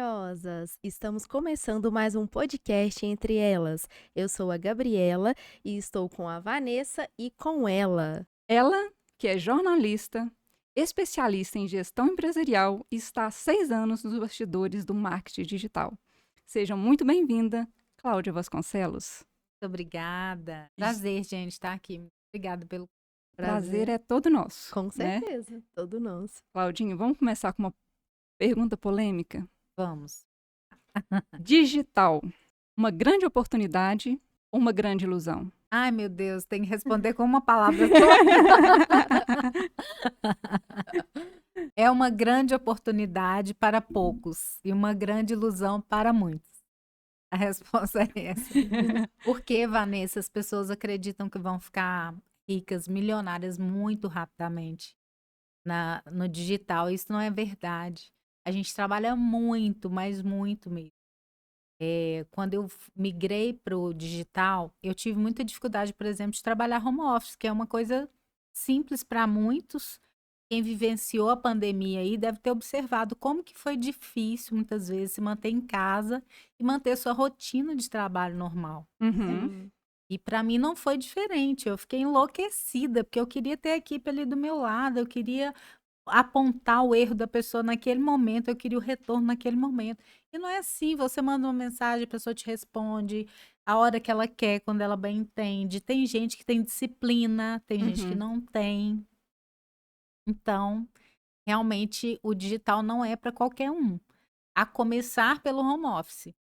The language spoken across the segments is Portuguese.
maravilhosas! Estamos começando mais um podcast entre elas. Eu sou a Gabriela e estou com a Vanessa e com ela. Ela, que é jornalista, especialista em gestão empresarial e está há 6 anos nos bastidores do marketing digital. Seja muito bem-vinda, Cláudia Vasconcelos. Muito obrigada. J- Prazer, gente, estar aqui. Obrigada pelo Prazer Prazer, é todo nosso, com né? certeza, todo nosso. Claudinho, vamos começar com uma pergunta polêmica. vamos. Digital, uma grande oportunidade ou uma grande ilusão? Ai, meu Deus, tem que responder com uma palavra só. É uma grande oportunidade para poucos e uma grande ilusão para muitos. A resposta é essa. Por que, Vanessa, as pessoas acreditam que vão ficar ricas, milionárias muito rapidamente no digital? Isso não é verdade. A gente trabalha muito, mas muito mesmo. Quando eu migrei para o digital, eu tive muita dificuldade, por exemplo, de trabalhar home office, que é uma coisa simples para muitos. Quem vivenciou a pandemia aí deve ter observado como que foi difícil, muitas vezes, se manter em casa e manter sua rotina de trabalho normal, né? Uhum, Sim, E para mim não foi diferente. Eu fiquei enlouquecida, porque eu queria ter a equipe ali do meu lado, eu queria apontar o erro da pessoa naquele momento, eu queria o retorno naquele momento. E não é assim, você manda uma mensagem, a pessoa te responde a hora que ela quer, quando ela bem entende. Tem gente que tem disciplina, tem gente que uhum. não tem. Então, realmente, o digital não é para qualquer um. A começar pelo home office.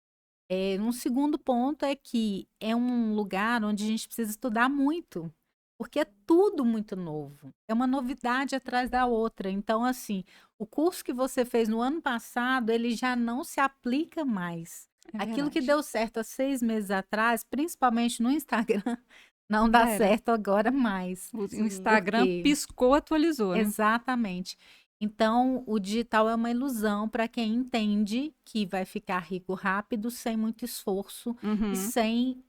Um segundo ponto é que é um lugar onde a gente precisa estudar muito, porque é tudo muito novo. É uma novidade atrás da outra. Então, assim, o curso que você fez no ano passado, ele já não se aplica mais. É Aquilo que verdade. deu certo há 6 meses atrás, principalmente no Instagram, não dá Já era. certo agora mais. O sim. Instagram Porque piscou, atualizou, né? Exatamente. Então, o digital é uma ilusão para quem entende que vai ficar rico rápido, sem muito esforço e Uhum. sem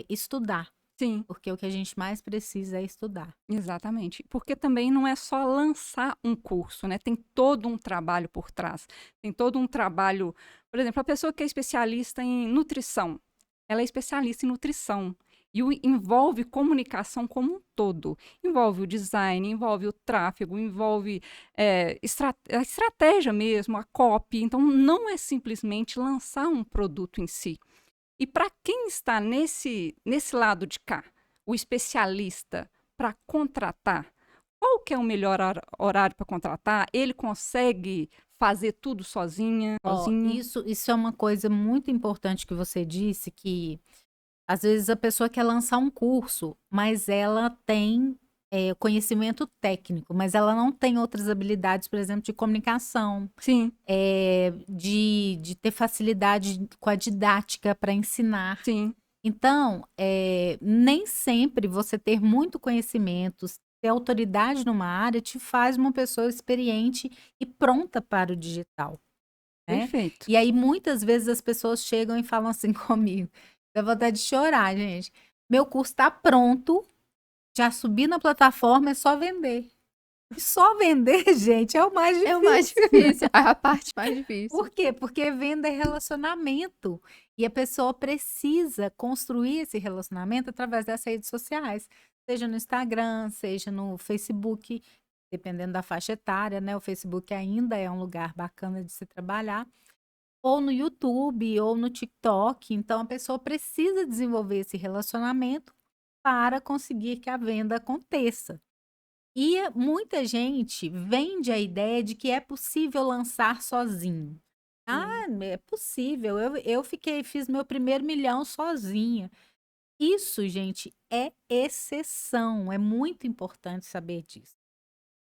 estudar, Sim. porque o que a gente mais precisa é estudar. Exatamente. Porque também não é só lançar um curso, né? Tem todo um trabalho por trás. Tem todo um trabalho. Por exemplo, a pessoa que é especialista em nutrição, ela é especialista em nutrição. E envolve comunicação como um todo. Envolve o design, envolve o tráfego, envolve a estratégia mesmo, a copy. Então, não é simplesmente lançar um produto em si. E para quem está nesse lado de cá, o especialista para contratar, qual que é o melhor horário para contratar? Ele consegue fazer tudo Ó, sozinho? isso é uma coisa muito importante que você disse, que às vezes a pessoa quer lançar um curso, mas ela tem conhecimento técnico, mas ela não tem outras habilidades, por exemplo, de comunicação, Sim, de ter facilidade com a didática para ensinar. sim, Então, nem sempre você ter muito conhecimento, ter autoridade numa área, te faz uma pessoa experiente e pronta para o digital, né? perfeito. E aí, muitas vezes, as pessoas chegam e falam assim comigo, dá vontade de chorar, gente. Meu curso está pronto, já subi na plataforma, é só vender. E só vender, gente, é o mais É o mais difícil. difícil, é a parte mais difícil. Por quê? Porque venda é relacionamento. E a pessoa precisa construir esse relacionamento através das redes sociais, seja no Instagram, seja no Facebook, dependendo da faixa etária, né? O Facebook ainda é um lugar bacana de se trabalhar, ou no YouTube, ou no TikTok. Então a pessoa precisa desenvolver esse relacionamento para conseguir que a venda aconteça. E muita gente vende a ideia de que é possível lançar sozinho. Sim, Ah, é possível. Eu fiz meu primeiro milhão sozinha. Isso, gente, é exceção. É muito importante saber disso.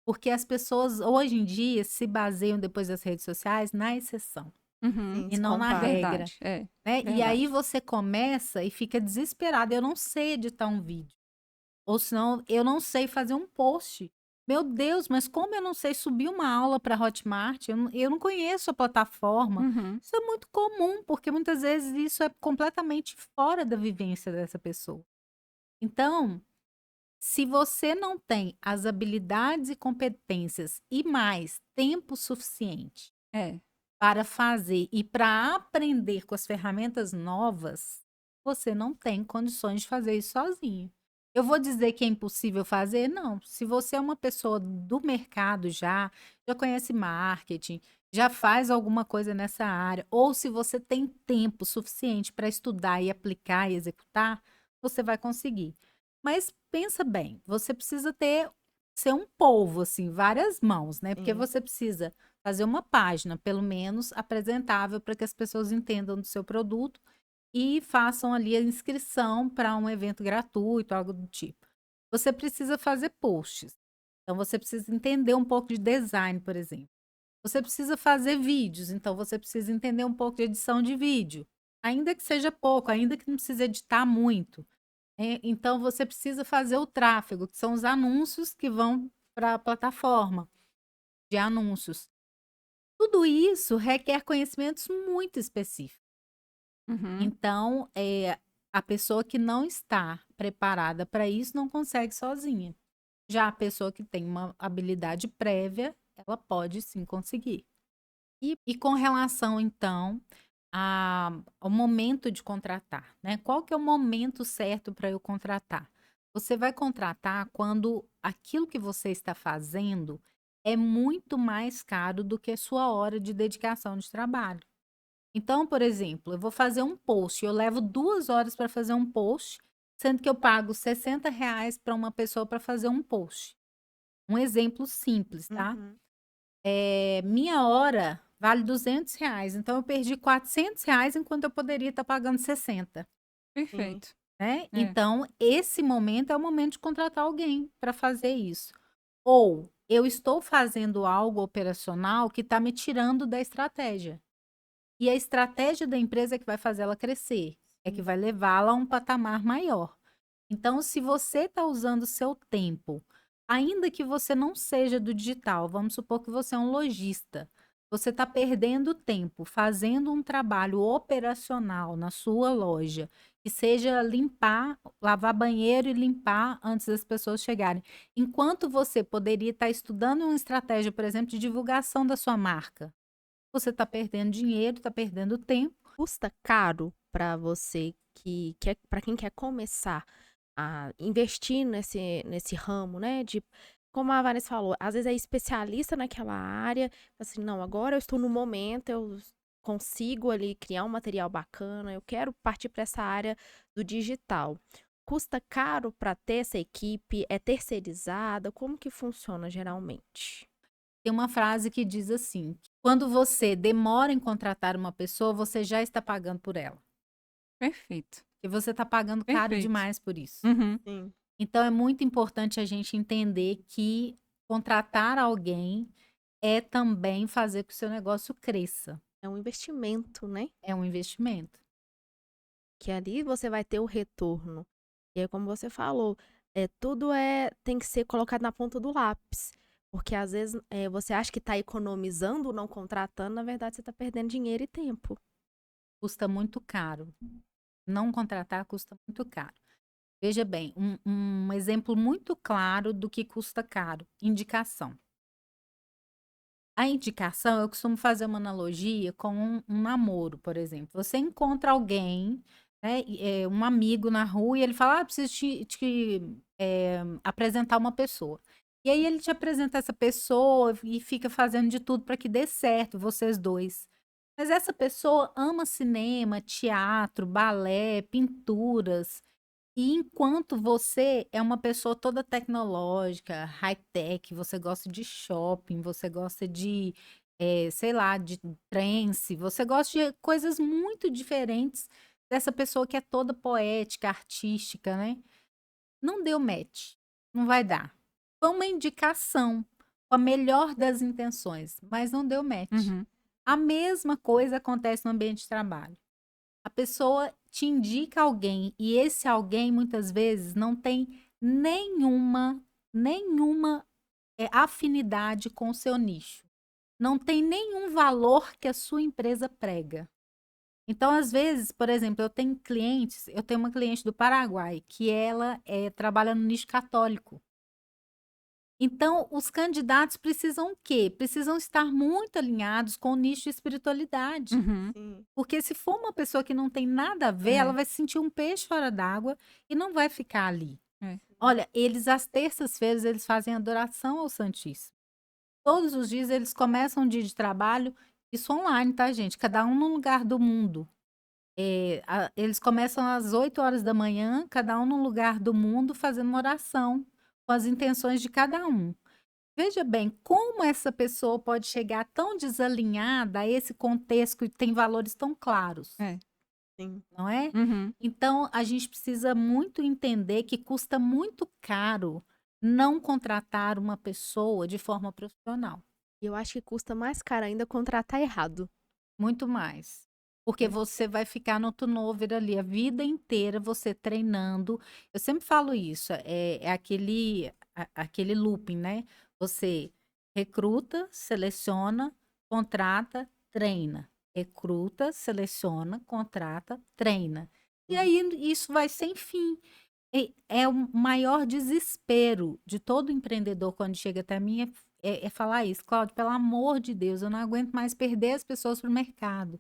Porque as pessoas hoje em dia se baseiam depois das redes sociais na exceção Uhum. sim, e se não na comparam. regra, Verdade, é né? E aí verdade. você começa e fica desesperado. Eu não sei editar um vídeo. Ou senão, eu não sei fazer um post. Meu Deus, mas como eu não sei subir uma aula para Hotmart? Eu não conheço a plataforma. Uhum. Isso é muito comum, porque muitas vezes isso é completamente fora da vivência dessa pessoa. Então, se você não tem as habilidades e competências e mais tempo suficiente É. para fazer e para aprender com as ferramentas novas, você não tem condições de fazer isso sozinho. Eu vou dizer que é impossível fazer? Não. Se você é uma pessoa do mercado já conhece marketing, já faz alguma coisa nessa área, ou se você tem tempo suficiente para estudar e aplicar e executar, você vai conseguir. Mas pensa bem, você precisa ser um polvo, assim, várias mãos, né? Porque Sim. você precisa fazer uma página, pelo menos, apresentável para que as pessoas entendam do seu produto e façam ali a inscrição para um evento gratuito, algo do tipo. Você precisa fazer posts. Então, você precisa entender um pouco de design, por exemplo. Você precisa fazer vídeos, então você precisa entender um pouco de edição de vídeo. Ainda que seja pouco, ainda que não precise editar muito. Então, você precisa fazer o tráfego, que são os anúncios que vão para a plataforma de anúncios. Tudo isso requer conhecimentos muito específicos. Uhum. Então, a pessoa que não está preparada para isso não consegue sozinha. Já a pessoa que tem uma habilidade prévia, ela pode sim conseguir. E com relação, então, ao momento de contratar, né? Qual que é o momento certo para eu contratar? Você vai contratar quando aquilo que você está fazendo é muito mais caro do que a sua hora de dedicação de trabalho. Então, por exemplo, eu vou fazer um post, eu levo 2 horas para fazer um post, sendo que eu pago R$ 60 para uma pessoa para fazer um post. Um exemplo simples, tá? Uhum. Minha hora vale R$ 200, então eu perdi R$ 400 enquanto eu poderia estar pagando 60, Sim. Perfeito. né? É. Então, esse momento é o momento de contratar alguém para fazer isso. Ou eu estou fazendo algo operacional que está me tirando da estratégia. E a estratégia da empresa é que vai fazer ela crescer, é que Sim. vai levá-la a um patamar maior. Então, se você está usando o seu tempo, ainda que você não seja do digital, vamos supor que você é um lojista, você está perdendo tempo fazendo um trabalho operacional na sua loja, que seja limpar, lavar banheiro e limpar antes das pessoas chegarem. Enquanto você poderia estar estudando uma estratégia, por exemplo, de divulgação da sua marca. Você está perdendo dinheiro, está perdendo tempo. Custa caro para você que quer, para quem quer começar a investir nesse ramo, né, de como a Vanessa falou, às vezes é especialista naquela área, assim: "Não, agora eu estou no momento, eu consigo ali criar um material bacana, eu quero partir para essa área do digital". Custa caro para ter essa equipe? É terceirizada? Como que funciona geralmente? Tem uma frase que diz assim: quando você demora em contratar uma pessoa, você já está pagando por ela. Perfeito. E você está pagando caro Perfeito. demais por isso. Uhum. Sim. Então é muito importante a gente entender que contratar alguém é também fazer com que o seu negócio cresça. É um investimento, né? É um investimento. Que ali você vai ter o retorno. E aí, como você falou, tudo tem que ser colocado na ponta do lápis. Porque às vezes você acha que está economizando não contratando, na verdade você está perdendo dinheiro e tempo. Custa muito caro. Não contratar custa muito caro. Veja bem, um exemplo muito claro do que custa caro: indicação. A indicação, eu costumo fazer uma analogia com um namoro, por exemplo. Você encontra alguém, né, um amigo na rua, e ele fala: preciso apresentar uma pessoa. E aí ele te apresenta essa pessoa e fica fazendo de tudo para que dê certo, vocês dois. Mas essa pessoa ama cinema, teatro, balé, pinturas. E enquanto você é uma pessoa toda tecnológica, high-tech, você gosta de shopping, você gosta de, sei lá, de trance, você gosta de coisas muito diferentes dessa pessoa que é toda poética, artística, né? Não deu match, não vai dar. Foi uma indicação, com a melhor das intenções, mas não deu match. Uhum. A mesma coisa acontece no ambiente de trabalho. A pessoa te indica alguém e esse alguém muitas vezes não tem nenhuma afinidade com o seu nicho. Não tem nenhum valor que a sua empresa prega. Então, às vezes, por exemplo, eu tenho uma cliente do Paraguai que ela trabalha no nicho católico. Então, os candidatos precisam o quê? Precisam estar muito alinhados com o nicho de espiritualidade. Uhum. Sim. Porque se for uma pessoa que não tem nada a ver, É. ela vai se sentir um peixe fora d'água e não vai ficar ali. É. Olha, eles às terças-feiras eles fazem adoração ao Santíssimo. Todos os dias eles começam um dia de trabalho, isso online, tá, gente? Cada um num lugar do mundo. Eles começam às 8 horas da manhã, cada um num lugar do mundo, fazendo uma oração com as intenções de cada um. Veja bem, como essa pessoa pode chegar tão desalinhada a esse contexto e tem valores tão claros, É. Sim. não é? Uhum. Então, a gente precisa muito entender que custa muito caro não contratar uma pessoa de forma profissional. E eu acho que custa mais caro ainda contratar errado. Muito mais. Porque você vai ficar no turnover ali a vida inteira, você treinando. Eu sempre falo isso, é aquele looping, né? Você recruta, seleciona, contrata, treina. Recruta, seleciona, contrata, treina. E aí isso vai sem fim. É o maior desespero de todo empreendedor quando chega até mim é falar isso, Cláudio, pelo amor de Deus, eu não aguento mais perder as pessoas para o mercado.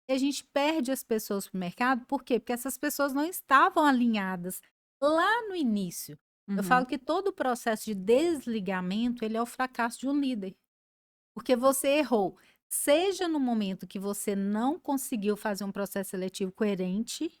E a gente perde as pessoas para o mercado, por quê? Porque essas pessoas não estavam alinhadas lá no início. Eu Uhum. falo que todo o processo de desligamento, ele é o fracasso de um líder. Porque você errou, seja no momento que você não conseguiu fazer um processo seletivo coerente,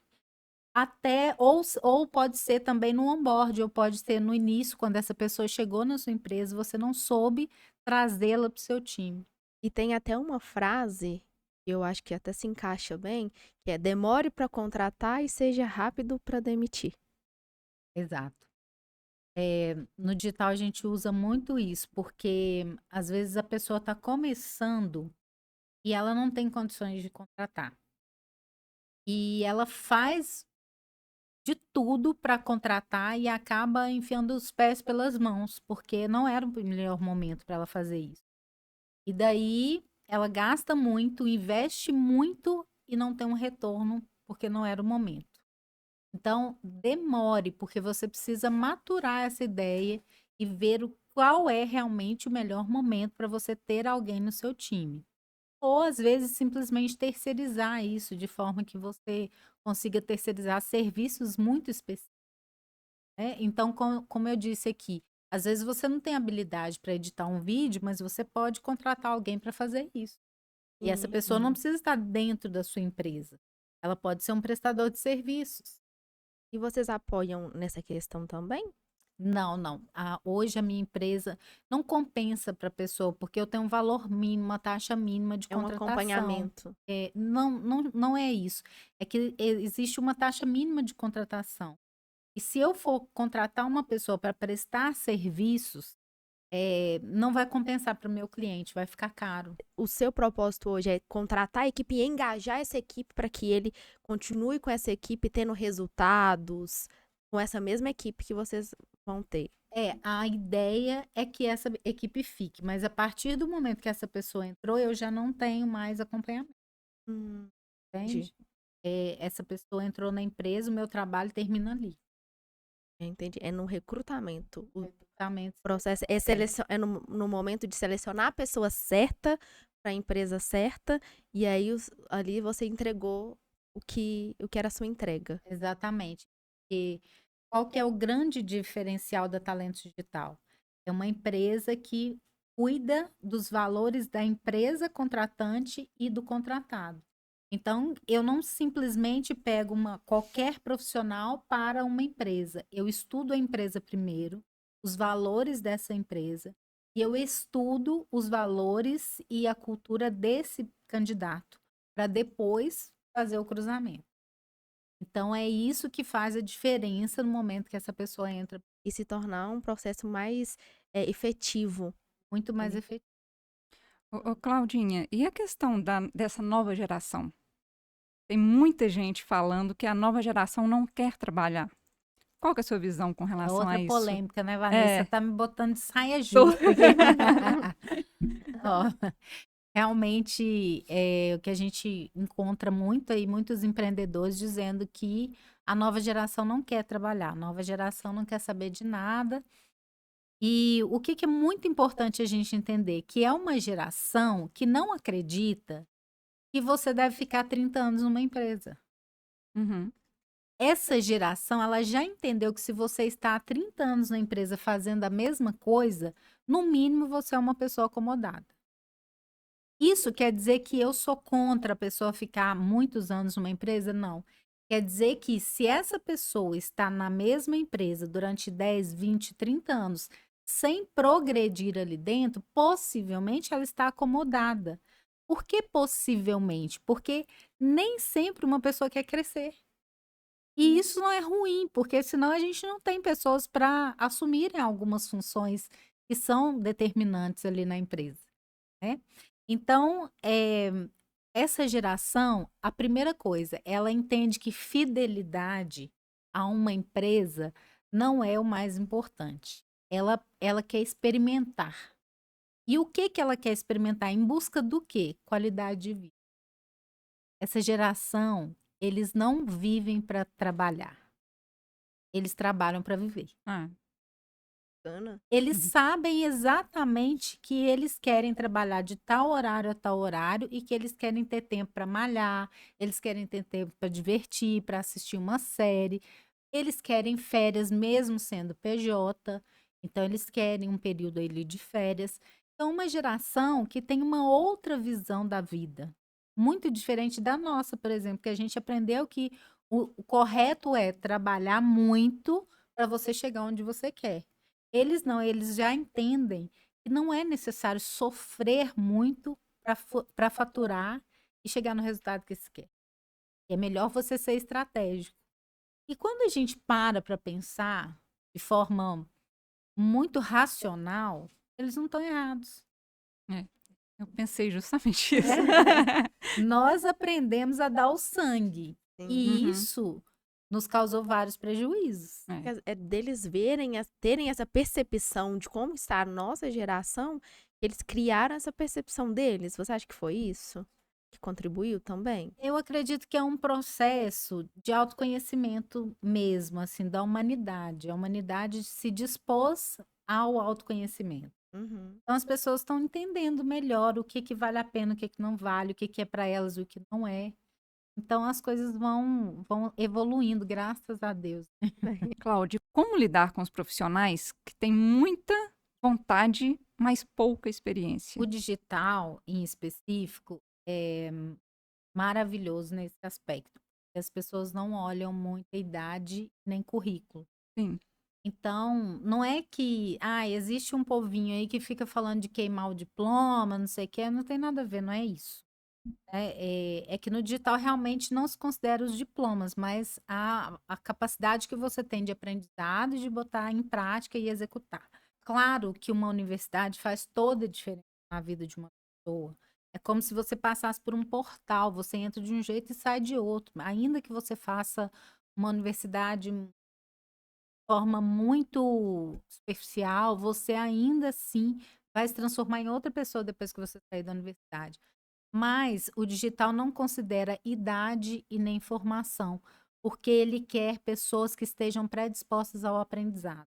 ou pode ser também no onboard, ou pode ser no início, quando essa pessoa chegou na sua empresa, você não soube trazê-la para o seu time. E tem até uma frase, que eu acho que até se encaixa bem, que é demore para contratar e seja rápido para demitir. Exato. No digital a gente usa muito isso, porque às vezes a pessoa está começando e ela não tem condições de contratar. E ela faz de tudo para contratar e acaba enfiando os pés pelas mãos, porque não era o melhor momento para ela fazer isso. E daí ela gasta muito, investe muito e não tem um retorno, porque não era o momento. Então, demore, porque você precisa maturar essa ideia e ver qual é realmente o melhor momento para você ter alguém no seu time. Ou, às vezes, simplesmente terceirizar isso, de forma que você consiga terceirizar serviços muito específicos, né? Então, como eu disse aqui, às vezes você não tem habilidade para editar um vídeo, mas você pode contratar alguém para fazer isso. E essa pessoa não precisa estar dentro da sua empresa. Ela pode ser um prestador de serviços. E vocês apoiam nessa questão também? Não, não. Hoje a minha empresa não compensa para a pessoa, porque eu tenho um valor mínimo, uma taxa mínima de É um contratação. acompanhamento. Não é isso. É que existe uma taxa mínima de contratação. E se eu for contratar uma pessoa para prestar serviços, não vai compensar para o meu cliente, vai ficar caro. O seu propósito hoje é contratar a equipe e engajar essa equipe para que ele continue com essa equipe tendo resultados, com essa mesma equipe que vocês vão ter. A ideia é que essa equipe fique, mas a partir do momento que essa pessoa entrou, eu já não tenho mais acompanhamento, entende? Essa pessoa entrou na empresa, o meu trabalho termina ali. Entendi. É no recrutamento. O Recrutamento. processo é no momento de selecionar a pessoa certa para a empresa certa, e aí ali você entregou o que era a sua entrega. Exatamente. E qual que é o grande diferencial da Talentos Digital? É uma empresa que cuida dos valores da empresa contratante e do contratado. Então, eu não simplesmente pego qualquer profissional para uma empresa. Eu estudo a empresa primeiro, os valores dessa empresa, e eu estudo os valores e a cultura desse candidato, para depois fazer o cruzamento. Então, é isso que faz a diferença no momento que essa pessoa entra. E se tornar um processo mais efetivo. Muito mais efetivo. Ô, Claudinha, e a questão dessa nova geração? Tem muita gente falando que a nova geração não quer trabalhar. Qual que é a sua visão com É relação a outra isso? polêmica, né, Vanessa? Tá me botando de saia Tô. justa. Ó, realmente, o que a gente encontra muito aí, muitos empreendedores dizendo que a nova geração não quer trabalhar, a nova geração não quer saber de nada. E o que que é muito importante a gente entender? Que é uma geração que não acredita que você deve ficar 30 anos numa empresa. Uhum. Essa geração, ela já entendeu que se você está há 30 anos na empresa fazendo a mesma coisa, no mínimo você é uma pessoa acomodada. Isso quer dizer que eu sou contra a pessoa ficar muitos anos numa empresa? Não. Quer dizer que se essa pessoa está na mesma empresa durante 10, 20, 30 anos, sem progredir ali dentro, possivelmente ela está acomodada. Por que possivelmente? Porque nem sempre uma pessoa quer crescer. E isso não é ruim, porque senão a gente não tem pessoas para assumirem algumas funções que são determinantes ali na empresa, né? Então, essa geração, a primeira coisa, ela entende que fidelidade a uma empresa não é o mais importante. Ela quer experimentar. E o que que ela quer experimentar? Em busca do quê? Qualidade de vida. Essa geração, eles não vivem para trabalhar. Eles trabalham para viver. Ah, Bacana. Eles uhum. sabem exatamente que eles querem trabalhar de tal horário a tal horário e que eles querem ter tempo para malhar, eles querem ter tempo para divertir, para assistir uma série, eles querem férias mesmo sendo PJ, então eles querem um período ali de férias. Então, uma geração que tem uma outra visão da vida, muito diferente da nossa, por exemplo, que a gente aprendeu que o correto é trabalhar muito para você chegar onde você quer. Eles não, eles já entendem que não é necessário sofrer muito para faturar e chegar no resultado que se quer. É melhor você ser estratégico. E quando a gente para pensar de forma muito racional, eles não estão errados. É, eu pensei justamente isso. Nós aprendemos a dar o sangue. Sim. E Uhum. isso nos causou vários prejuízos. É. É deles verem, terem essa percepção de como está a nossa geração, que eles criaram essa percepção deles. Você acha que foi isso que contribuiu também? Eu acredito que é um processo de autoconhecimento mesmo, assim, da humanidade. A humanidade se dispôs ao autoconhecimento. Uhum. Então as pessoas estão entendendo melhor o que que vale a pena, o que que não vale, o que que é para elas, o que não é. Então as coisas vão evoluindo, graças a Deus. Cláudia, como lidar com os profissionais que têm muita vontade, mas pouca O experiência? digital, em específico, é maravilhoso nesse aspecto. As pessoas não olham muito a idade nem currículo. Sim. Então, não é que, existe um povinho aí que fica falando de queimar o diploma, não sei o quê, não tem nada a ver, não é isso. É que no digital realmente não se considera os diplomas, mas a capacidade que você tem de aprendizado, de botar em prática e executar. Claro que uma universidade faz toda a diferença na vida de uma pessoa. É como se você passasse por um portal, você entra de um jeito e sai de outro. Ainda que você faça uma universidade forma muito superficial, você ainda assim vai se transformar em outra pessoa depois que você sair da universidade. Mas o digital não considera idade e nem formação, porque ele quer pessoas que estejam predispostas ao aprendizado.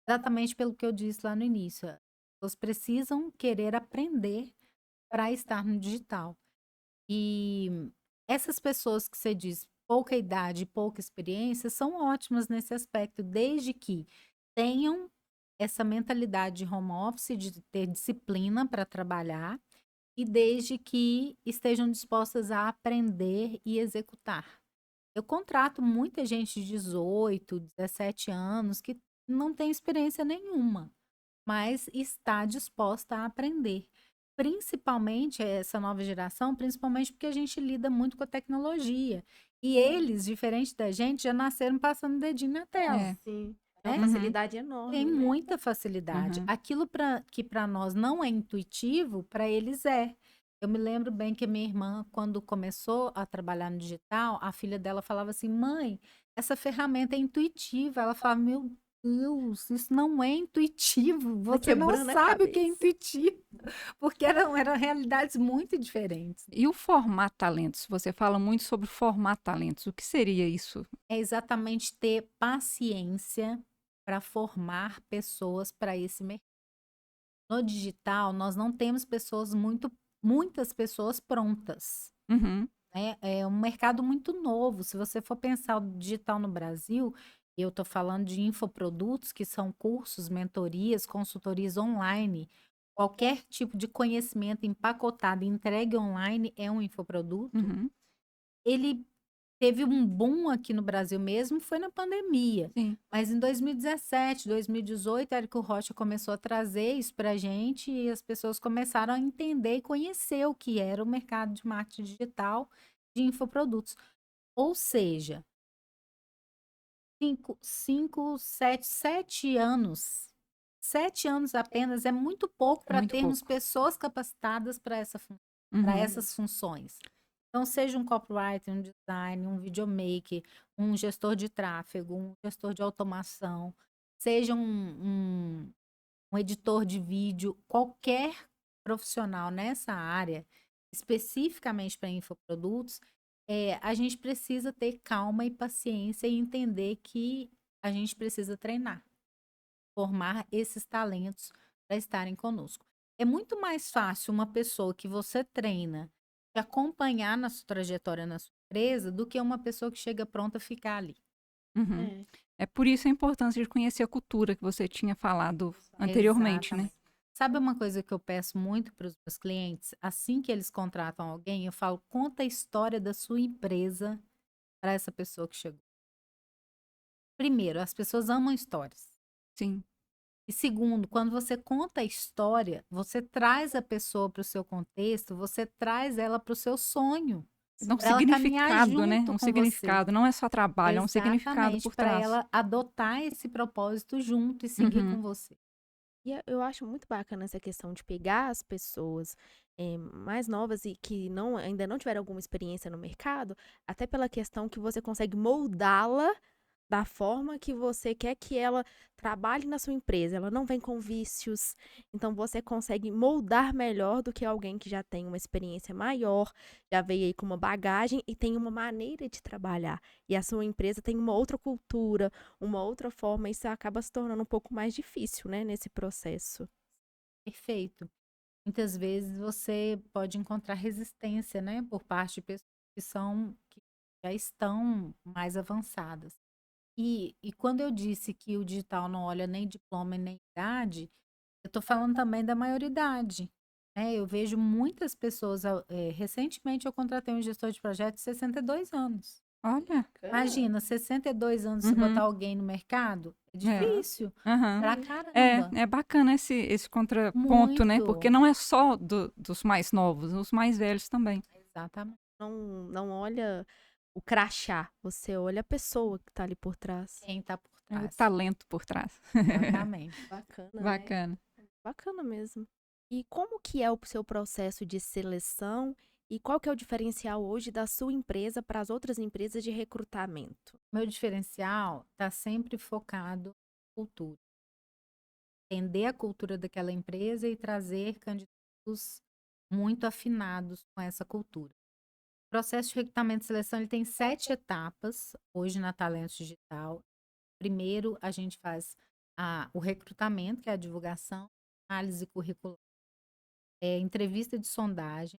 Exatamente pelo que eu disse lá no início. As pessoas precisam querer aprender para estar no digital. E essas pessoas que você diz pouca idade e pouca experiência são ótimas nesse aspecto, desde que tenham essa mentalidade de home office, de ter disciplina para trabalhar, e desde que estejam dispostas a aprender e executar. Eu contrato muita gente de 18, 17 anos que não tem experiência nenhuma, mas está disposta a aprender. Principalmente essa nova geração, principalmente porque a gente lida muito com a tecnologia. E eles, diferente da gente, já nasceram passando o dedinho na tela, É. Sim. É uma né? Uhum. facilidade Tem enorme, né? muita facilidade. Uhum. Aquilo que para nós não é intuitivo, para eles é. Eu me lembro bem que a minha irmã, quando começou a trabalhar no digital, a filha dela falava assim: mãe, essa ferramenta é intuitiva. Ela falava: meu Deus, isso não é intuitivo. Tá Você não quebrando a sabe o que é cabeça. intuitivo. Porque eram realidades muito diferentes. E o formar talentos? Você fala muito sobre formar talentos. O que seria isso? É exatamente ter paciência para formar pessoas para esse mercado. No digital, nós não temos muitas pessoas prontas. Uhum. Né? É um mercado muito novo. Se você for pensar o digital no Brasil, eu estou falando de infoprodutos, que são cursos, mentorias, consultorias online. Qualquer tipo de conhecimento empacotado e entregue online é um infoproduto. Uhum. Ele teve um boom aqui no Brasil mesmo, foi na pandemia. Sim. Mas em 2017, 2018, Érico Rocha começou a trazer isso para a gente e as pessoas começaram a entender e conhecer o que era o mercado de marketing digital de infoprodutos. Ou seja, 7 anos. 7 anos apenas é muito pouco É para muito termos pouco. pessoas capacitadas para Uhum. essas funções. Então, seja um copywriter, um design, um videomaker, um gestor de tráfego, um gestor de automação, seja um editor de vídeo, qualquer profissional nessa área, especificamente para infoprodutos, a gente precisa ter calma e paciência e entender que a gente precisa treinar, formar esses talentos para estarem conosco. É muito mais fácil uma pessoa que você treina te acompanhar na sua trajetória na sua empresa do que uma pessoa que chega pronta a ficar ali. Uhum. É, É por isso a importância de conhecer a cultura que você tinha falado anteriormente, né? Exatamente. Sabe uma coisa que eu peço muito para os meus clientes? Assim que eles contratam alguém, eu falo, conta a história da sua empresa para essa pessoa que chegou. Primeiro, as pessoas amam histórias. Sim. E segundo, quando você conta a história, você traz a pessoa para o seu contexto, você traz ela para o seu sonho, Dá um para ela caminhar significado, né? junto Um com você. significado. Não é só trabalho, é um significado Exatamente, por para trás. ela adotar esse propósito junto e seguir Uhum. com você. e eu acho muito bacana essa questão de pegar as pessoas mais novas e que ainda não tiveram alguma experiência no mercado, até pela questão que você consegue moldá-la da forma que você quer que ela trabalhe na sua empresa. Ela não vem com vícios, então você consegue moldar melhor do que alguém que já tem uma experiência maior, já veio aí com uma bagagem e tem uma maneira de trabalhar. E a sua empresa tem uma outra cultura, uma outra forma, isso acaba se tornando um pouco mais difícil, né, nesse processo. Perfeito. Muitas vezes você pode encontrar resistência, né, por parte de pessoas que já estão mais avançadas. E quando eu disse que o digital não olha nem diploma e nem idade, eu estou falando também da maioridade. Né? Eu vejo muitas pessoas. Recentemente eu contratei um gestor de projeto de 62 anos. Olha. Imagina, 62 anos você botar Uhum. alguém no mercado? É É. difícil. Aham. Pra caramba. É bacana esse contraponto, né? Porque Muito. não é só dos mais novos, os mais velhos também. Exatamente. Não olha o crachá, você olha a pessoa que tá ali por trás. Quem está por É o trás. talento por trás. Exatamente. Bacana, né? Bacana. Bacana mesmo. E como que é o seu processo de seleção e qual que é o diferencial hoje da sua empresa para as outras empresas de recrutamento? Meu diferencial está sempre focado na cultura. Entender a cultura daquela empresa e trazer candidatos muito afinados com essa cultura. O processo de recrutamento e seleção ele tem 7 etapas hoje na Talentos Digital. Primeiro, a gente faz o recrutamento, que é a divulgação, análise curricular, entrevista de sondagem,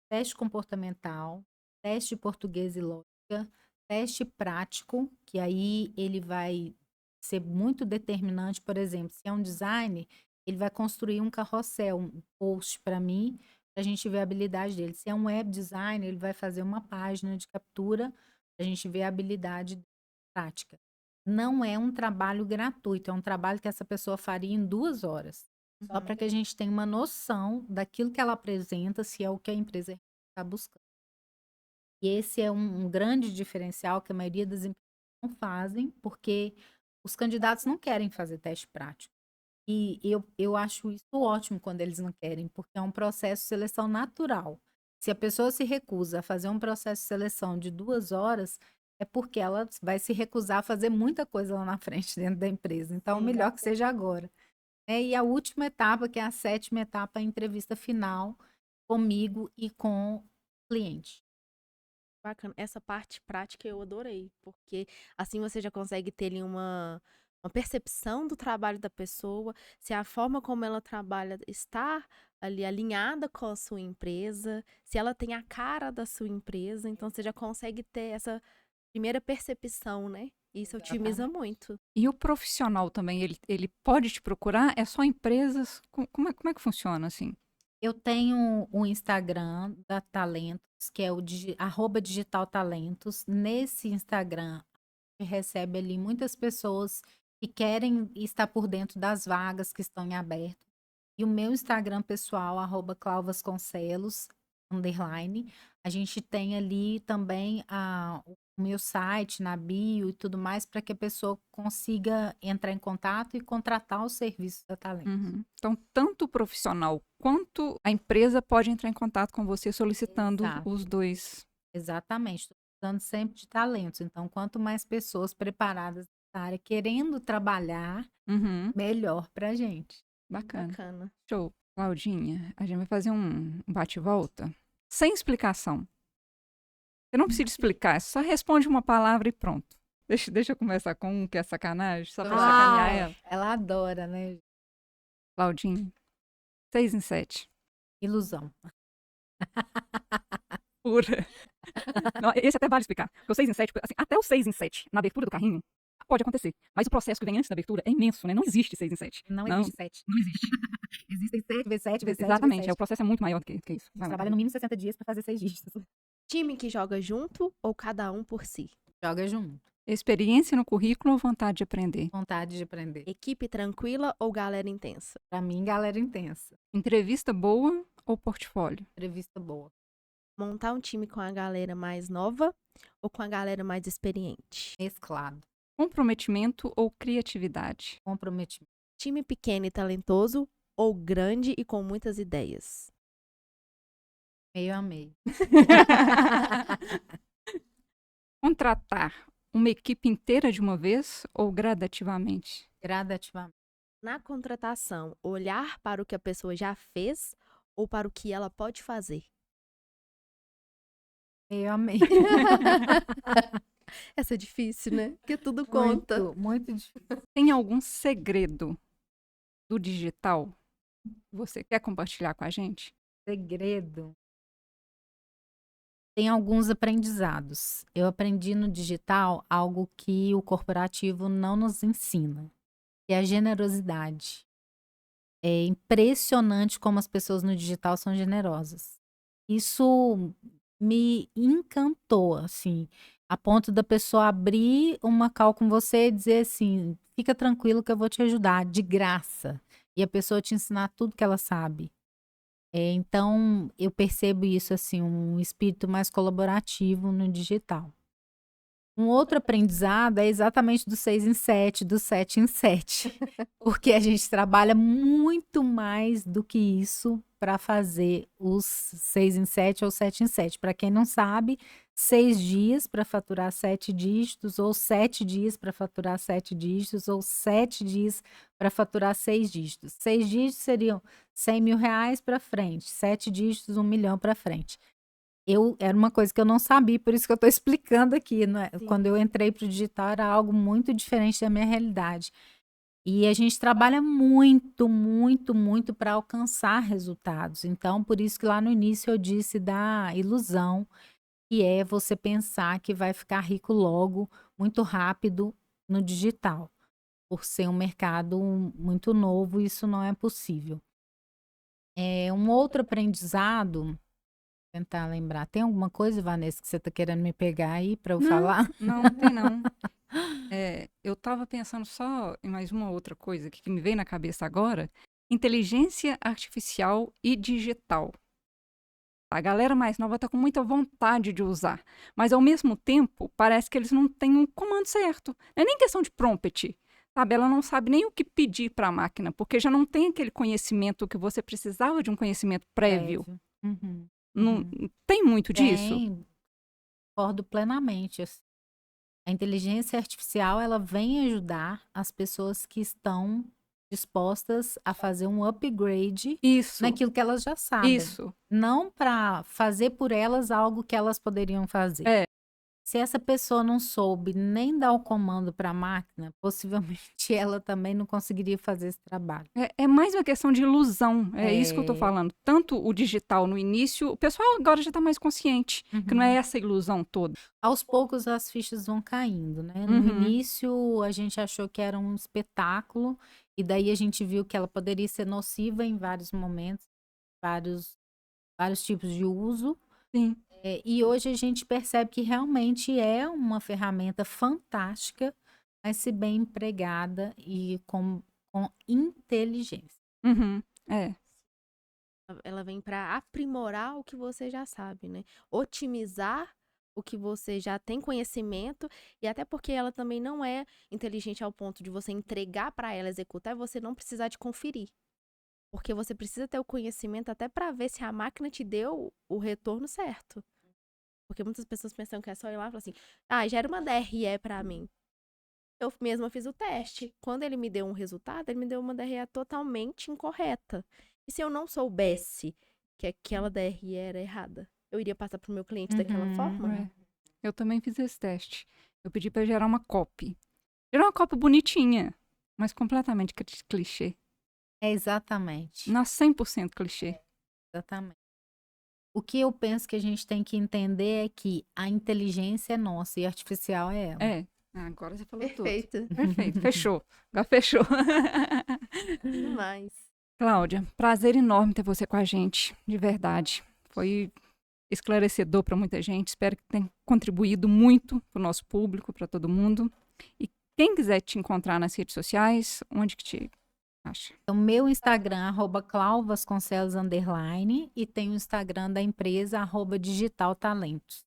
teste comportamental, teste de português e lógica, teste prático, que aí ele vai ser muito determinante, por exemplo, se é um design, ele vai construir um carrossel, um post para mim, para a gente ver a habilidade dele. Se é um web design, ele vai fazer uma página de captura para a gente ver a habilidade prática. Não é um trabalho gratuito, é um trabalho que essa pessoa faria em 2 horas. Só para que a gente tenha uma noção daquilo que ela apresenta, se é o que a empresa está buscando. E esse é um grande diferencial que a maioria das empresas não fazem, porque os candidatos não querem fazer teste prático. E eu acho isso ótimo quando eles não querem, porque é um processo de seleção natural. Se a pessoa se recusa a fazer um processo de seleção de 2 horas, é porque ela vai se recusar a fazer muita coisa lá na frente dentro da empresa. Então, melhor que seja agora. E a última etapa, que é a 7ª etapa, é a entrevista final comigo e com o cliente. Bacana. Essa parte prática eu adorei, porque assim você já consegue ter ali uma uma percepção do trabalho da pessoa, se a forma como ela trabalha está ali alinhada com a sua empresa, se ela tem a cara da sua empresa, então você já consegue ter essa primeira percepção, né? Isso otimiza Exatamente. muito. E o profissional também, ele pode te procurar? É só empresas? Como é que funciona assim? Eu tenho o Instagram da Talentos, que é o @Digital Talentos. Nesse Instagram, a gente recebe ali muitas pessoas que querem estar por dentro das vagas que estão em aberto. E o meu Instagram pessoal, @ClauvasConcelos, _. A gente tem ali também o meu site na bio e tudo mais, para que a pessoa consiga entrar em contato e contratar os serviços da Talentos. Uhum. Então, tanto o profissional quanto a empresa pode entrar em contato com você solicitando Exato. os dois. Exatamente, estou precisando sempre de talentos. Então, quanto mais pessoas preparadas nessa área querendo trabalhar, Uhum. melhor para a gente. Bacana. Bacana. Show. Claudinha, a gente vai fazer um bate-volta sem explicação. Você não precisa explicar, só responde uma palavra e pronto. Deixa eu começar com um que é sacanagem, só pra sacanear ela. Ela adora, né? Claudinha, 6 em 7. Ilusão. Pura. Não, esse até vale explicar. Porque o 6 em 7, assim, até o 6 em 7, na abertura do carrinho, pode acontecer. Mas o processo que vem antes da abertura é imenso, né? Não existe 6 em 7. Não existe 7. Não existe. Existem 7 vezes 7 vezes 7 Exatamente, vezes 7. o processo é muito maior do que isso. A gente trabalha no mínimo 60 dias para fazer 6 dígitos. Time que joga junto ou cada um por si? Joga junto. Experiência no currículo ou vontade de aprender? Vontade de aprender. Equipe tranquila ou galera intensa? Para mim, galera intensa. Entrevista boa ou portfólio? Entrevista boa. Montar um time com a galera mais nova ou com a galera mais experiente? Mesclado. Comprometimento ou criatividade? Comprometimento. Time pequeno e talentoso ou grande e com muitas ideias? Meio a meio. Contratar uma equipe inteira de uma vez ou gradativamente? Gradativamente. Na contratação, olhar para o que a pessoa já fez ou para o que ela pode fazer? Meio a meio. Essa é difícil, né? Porque tudo conta. Muito, muito difícil. Tem algum segredo do digital que você quer compartilhar com a gente? Segredo. Tem alguns aprendizados. Eu aprendi no digital algo que o corporativo não nos ensina, que é a generosidade. É impressionante como as pessoas no digital são generosas. Isso me encantou, assim, a ponto da pessoa abrir uma call com você e dizer assim: fica tranquilo que eu vou te ajudar, de graça. E a pessoa te ensinar tudo que ela sabe. Então, eu percebo isso, assim, um espírito mais colaborativo no digital. Um outro aprendizado é exatamente do 6 em 7, do 7 em 7. Porque a gente trabalha muito mais do que isso para fazer os 6 em 7 ou 7 em 7. Para quem não sabe, 6 dias para faturar 7 dígitos, ou 7 dias para faturar 7 dígitos, ou 7 dias para faturar 6 dígitos. 6 dígitos seriam 100 mil reais para frente, 7 dígitos, 1 milhão para frente. Era uma coisa que eu não sabia, por isso que eu estou explicando aqui, não é? Quando eu entrei para o digital era algo muito diferente da minha realidade. E a gente trabalha muito, muito, muito para alcançar resultados. Então, por isso que lá no início eu disse da ilusão, que é você pensar que vai ficar rico logo, muito rápido no digital. Por ser um mercado muito novo, isso não é possível. Um outro aprendizado, tentar lembrar. Tem alguma coisa, Vanessa, que você está querendo me pegar aí para eu falar? Não tem não. Eu estava pensando só em mais uma outra coisa que me veio na cabeça agora. Inteligência artificial e digital. A galera mais nova está com muita vontade de usar, mas ao mesmo tempo parece que eles não têm um comando certo. Não é nem questão de prompt, sabe? Ela não sabe nem o que pedir para a máquina, porque já não tem aquele conhecimento que você precisava de um conhecimento prévio. Uhum. Não tem muito disso? Concordo plenamente. A inteligência artificial, ela vem ajudar as pessoas que estão dispostas a fazer um upgrade naquilo que elas já sabem. Isso. Não para fazer por elas algo que elas poderiam fazer. Se essa pessoa não soube nem dar o comando para a máquina, possivelmente ela também não conseguiria fazer esse trabalho. É mais uma questão de ilusão, é isso que eu tô É. falando. Tanto o digital no início, o pessoal agora já tá mais consciente, que não é Uhum. essa ilusão toda. Aos poucos as fichas vão caindo, né? No Uhum. início a gente achou que era um espetáculo e daí a gente viu que ela poderia ser nociva em vários momentos, vários tipos de uso. Sim. E hoje a gente percebe que realmente é uma ferramenta fantástica, mas se bem empregada e com inteligência. Uhum. É. Ela vem para aprimorar o que você já sabe, né? Otimizar o que você já tem conhecimento e até porque ela também não é inteligente ao ponto de você entregar para ela executar e você não precisar de conferir. Porque você precisa ter o conhecimento até para ver se a máquina te deu o retorno certo. Porque muitas pessoas pensam que é só ir lá e falar assim: "Ah, gera uma DRE para mim". Eu mesma fiz o teste. Quando ele me deu um resultado, ele me deu uma DRE totalmente incorreta. E se eu não soubesse que aquela DRE era errada, eu iria passar pro meu cliente daquela forma? É. Eu também fiz esse teste. Eu pedi pra gerar uma copy. Gerar uma copy bonitinha, mas completamente clichê. É exatamente, Na 100% clichê. exatamente. O que eu penso que a gente tem que entender é que a inteligência é nossa e a artificial é ela. É. Agora você falou tudo. Perfeito. Perfeito. Fechou. Agora fechou. Demais. Cláudia, prazer enorme ter você com a gente, de verdade. Foi esclarecedor para muita gente. Espero que tenha contribuído muito para o nosso público, para todo mundo. E quem quiser te encontrar nas redes sociais, onde que te acha? Então, meu Instagram, @clauvasconcelos_, e tem o Instagram da empresa, @digitaltalentos.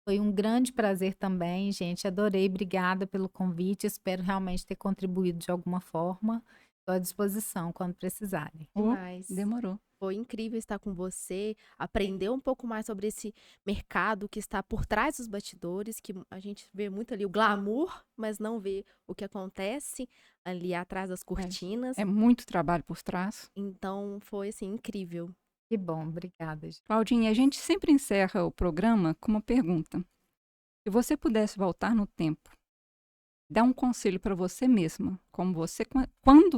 Foi um grande prazer também, gente. Adorei, obrigada pelo convite. Espero realmente ter contribuído de alguma forma. Estou à disposição quando precisarem. Demais. Demorou. Foi incrível estar com você, aprender um pouco mais sobre esse mercado que está por trás dos bastidores, que a gente vê muito ali o glamour, mas não vê o que acontece ali atrás das cortinas. É muito trabalho por trás. Então foi assim incrível. Que bom, obrigada, gente. Claudinha, a gente sempre encerra o programa com uma pergunta. Se você pudesse voltar no tempo, dar um conselho para você mesma, quando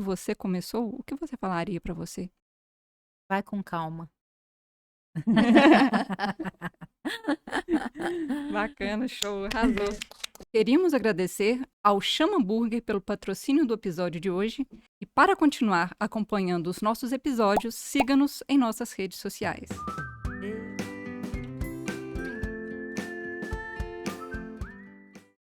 você começou, o que você falaria para você? Vai com calma. Bacana, show, arrasou. Queríamos agradecer ao Chama Burger pelo patrocínio do episódio de hoje. E para continuar acompanhando os nossos episódios, siga-nos em nossas redes sociais.